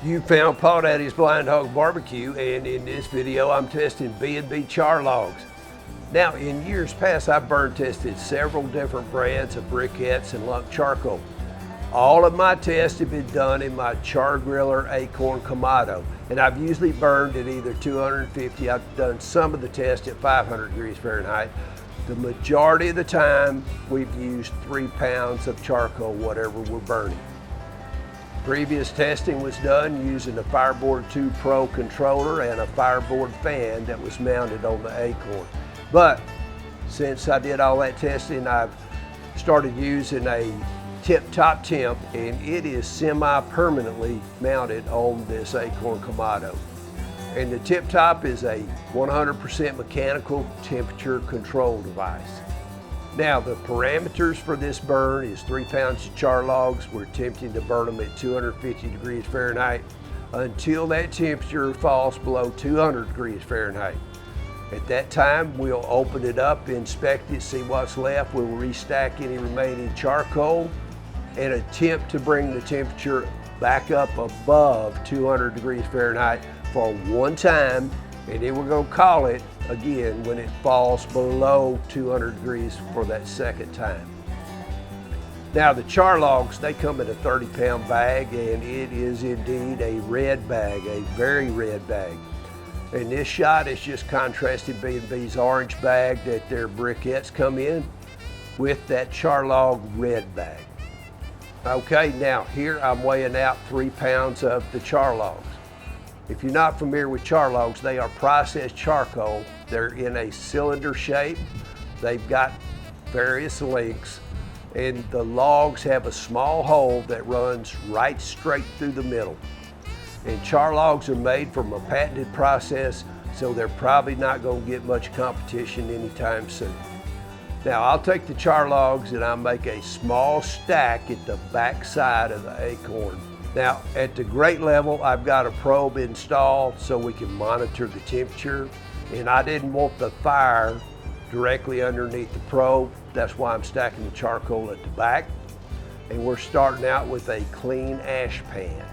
You found Paul at his BlindHawg barbecue, and in this video I'm testing B&B Char Logs. Now, in years past I've burn tested several different brands of briquettes and lump charcoal. All of my tests have been done in my Char Griller Akorn Kamado, and I've usually burned at either 250, I've done some of the tests at 500 degrees Fahrenheit. The majority of the time we've used 3 pounds of charcoal, whatever we're burning. Previous testing was done using a Fireboard 2 Pro controller and a Fireboard fan that was mounted on the Akorn. But since I did all that testing, I've started using a tip-top temp, and it is semi-permanently mounted on this Akorn Kamado. And the tip-top is a 100% mechanical temperature control device. Now, the parameters for this burn is 3 pounds of char logs. We're attempting to burn them at 250 degrees Fahrenheit until that temperature falls below 200 degrees Fahrenheit. At that time, we'll open it up, inspect it, see what's left. We'll restack any remaining charcoal and attempt to bring the temperature back up above 200 degrees Fahrenheit for one time, and then we're going to call it again when it falls below 200 degrees for that second time. Now, the char logs, they come in a 30-pound bag, and it is indeed a red bag, a very red bag. And this shot is just contrasting B&B's orange bag that their briquettes come in with that char log red bag. Okay, now here I'm weighing out 3 pounds of the char logs. If you're not familiar with char logs, they are processed charcoal. They're in a cylinder shape. They've got various lengths, and the logs have a small hole that runs right straight through the middle. And char logs are made from a patented process, so they're probably not going to get much competition anytime soon. Now, I'll take the char logs and I'll make a small stack at the back side of the Akorn. Now, at the grate level, I've got a probe installed so we can monitor the temperature, and I didn't want the fire directly underneath the probe. That's why I'm stacking the charcoal at the back. And we're starting out with a clean ash pan.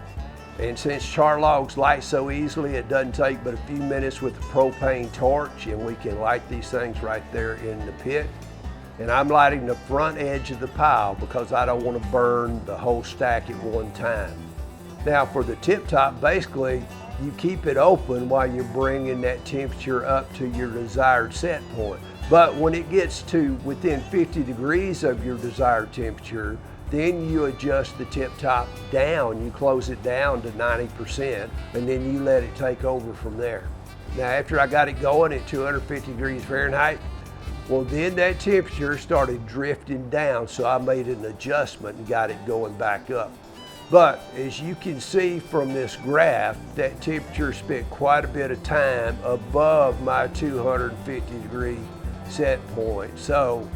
And since char logs light so easily, it doesn't take but a few minutes with a propane torch, and we can light these things right there in the pit. And I'm lighting the front edge of the pile because I don't want to burn the whole stack at one time. Now, for the tip top, basically you keep it open while you're bringing that temperature up to your desired set point. But when it gets to within 50 degrees of your desired temperature, then you adjust the tip top down. You close it down to 90%, and then you let it take over from there. Now, after I got it going at 250 degrees Fahrenheit, well, then that temperature started drifting down, so I made an adjustment and got it going back up. But as you can see from this graph, that temperature spent quite a bit of time above my 250 degree set point. So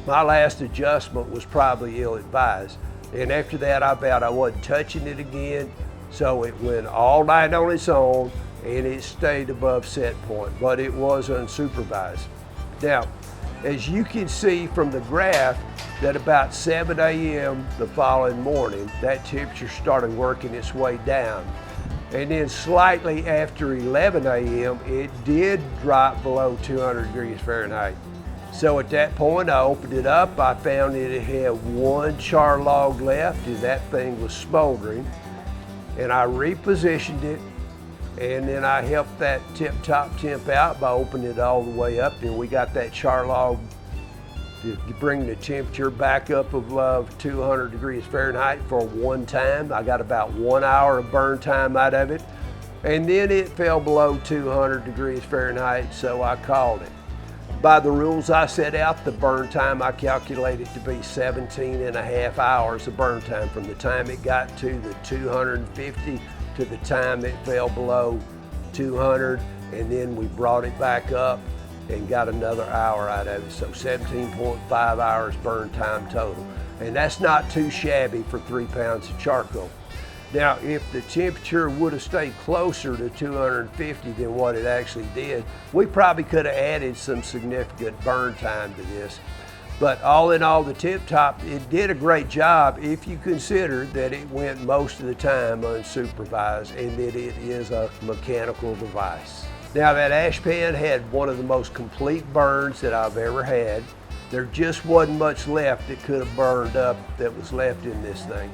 my last adjustment was probably ill-advised. And after that, I vowed I wasn't touching it again. So it went all night on its own, and it stayed above set point, but it was unsupervised. Now, as you can see from the graph, that about 7 a.m. the following morning, that temperature started working its way down. And then slightly after 11 a.m., it did drop below 200 degrees Fahrenheit. So at that point, I opened it up. I found it had one char log left, and that thing was smoldering. And I repositioned it, and then I helped that tip-top temp out by opening it all the way up, and we got that char log to bring the temperature back up above 200 degrees Fahrenheit for one time. I got about 1 hour of burn time out of it, and then it fell below 200 degrees Fahrenheit, so I called it. By the rules I set out, the burn time I calculated to be 17.5 hours of burn time from the time it got to the 250 to the time it fell below 200, and then we brought it back up and got another hour out of it. So 17.5 hours burn time total. And that's not too shabby for 3 pounds of charcoal. Now, if the temperature would have stayed closer to 250 than what it actually did, we probably could have added some significant burn time to this. But all in all, the tip top, it did a great job if you consider that it went most of the time unsupervised and that it is a mechanical device. Now that ash pan had one of the most complete burns that I've ever had. There just wasn't much left that could have burned up that was left in this thing.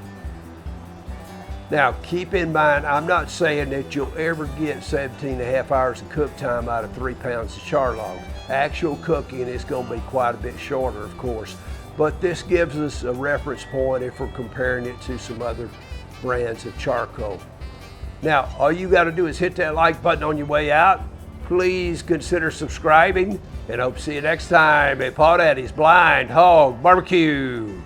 Now keep in mind, I'm not saying that you'll ever get 17.5 hours of cook time out of 3 pounds of char logs. Actual cooking is going to be quite a bit shorter, of course, but this gives us a reference point if we're comparing it to some other brands of charcoal. Now, all you got to do is hit that like button on your way out. Please consider subscribing, and hope to see you next time at Paw Daddy's Blind Hog Barbecue.